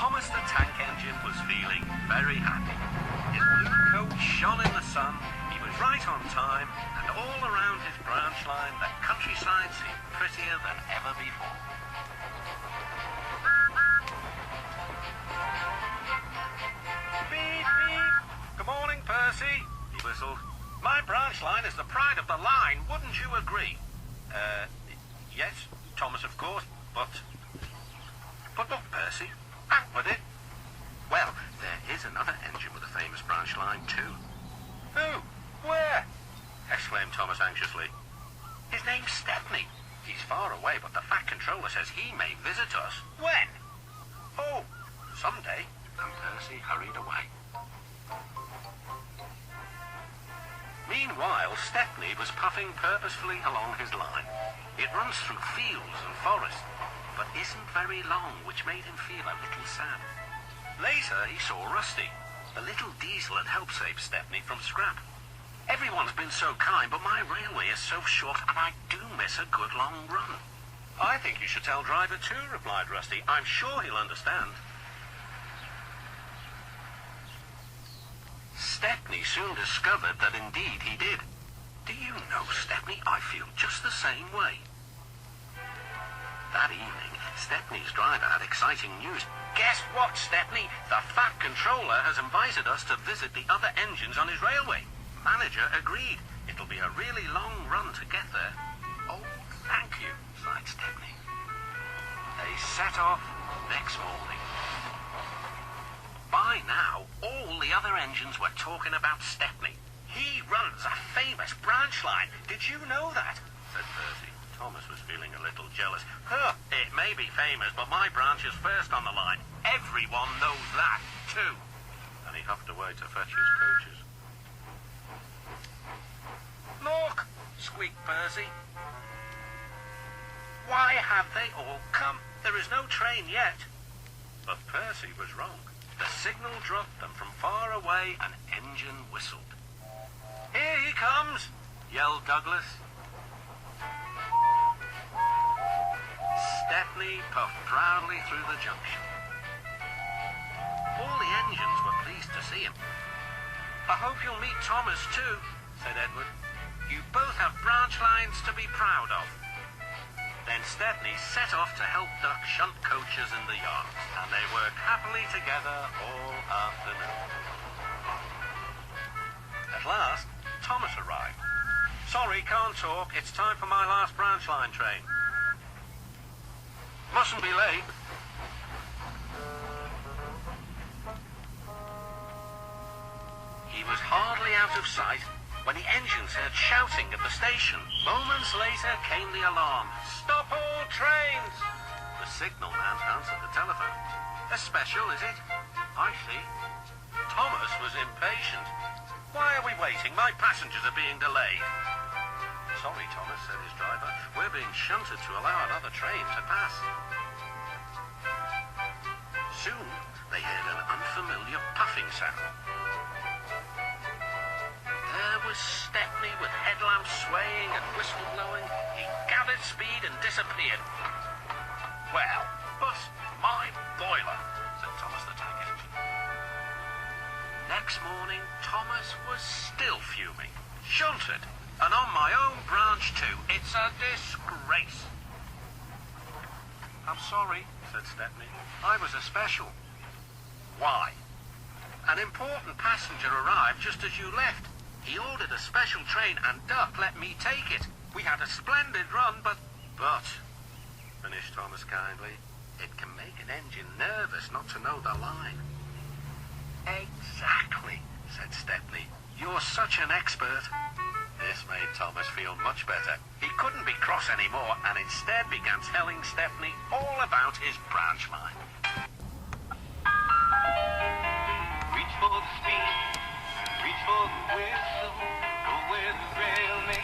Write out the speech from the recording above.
Thomas the Tank Engine was feeling very happy. His blue coat shone in the sun, he was right on time, and all around his branch line the countryside seemed prettier than ever before. Beep, beep. Good morning, Percy, he whistled. My branch line is the pride of the line, wouldn't you agree? Yes, Thomas, of course, but look, Percy, back with it. Well, there is another engine with a famous branch line, too. Who? Where? Exclaimed Thomas anxiously. His name's Stepney. He's far away, but the Fat Controller says he may visit us. When? Oh, someday. And Percy hurried away. Meanwhile, Stepney was puffing purposefully along his line. It runs through fields and forests, but isn't very long, which made him feel a little sad. Later, he saw Rusty. The little diesel had helped save Stepney from scrap. Everyone's been so kind, but my railway is so short, and I do miss a good long run. I think you should tell Driver too, replied Rusty. I'm sure he'll understand. Stepney soon discovered that indeed he did. Do you know, Stepney, I feel just the same way. That evening, Stepney's driver had exciting news. Guess what, Stepney? The Fat Controller has invited us to visit the other engines on his railway. Manager agreed. It'll be a really long run to get there. Oh, thank you, sighed Stepney. They set off next morning. By now, all the other engines were talking about Stepney. He runs a famous branch line. Did you know that? Said Percy. Thomas was feeling a little jealous. Huh, it may be famous, but my branch is first on the line. Everyone knows that, too. And he huffed away to fetch his coaches. Look, squeaked Percy. Why have they all come? There is no train yet. But Percy was wrong. The signal dropped, and from far away an engine whistled. Here he comes, yelled Douglas. Stepney puffed proudly through the junction. All the engines were pleased to see him. I hope you'll meet Thomas too, said Edward. You both have branch lines to be proud of. Then Stepney set off to help Duck shunt coaches in the yards, and they worked happily together all afternoon. At last, Thomas arrived. Sorry, can't talk. It's time for my last branch line train. Mustn't be late. He was hardly out of sight when the engines heard shouting at the station. Moments later came the alarm. Stop all trains! The signal man answered the telephone. A special, is it? I see. Thomas was impatient. Why are we waiting? My passengers are being delayed. Sorry, Thomas, said his driver. We're being shunted to allow another train to pass. Soon, they heard an unfamiliar puffing sound. There was Stepney with headlamps swaying and whistle blowing. He gathered speed and disappeared. Well, bust my boiler, said Thomas the Tank Engine. Next morning, Thomas was still fuming. Shunted, and on my own branch too. It's a disgrace. I'm sorry, said Stepney. I was a special. Why? An important passenger arrived just as you left. He ordered a special train and Duck let me take it. We had a splendid run, but, finished Thomas kindly, it can make an engine nervous not to know the line. Exactly, said Stepney. You're such an expert. This made Thomas feel much better. He couldn't be cross anymore and instead began telling Stepney all about his branch line. Reach for the speed, reach for the whistle, go where the rail may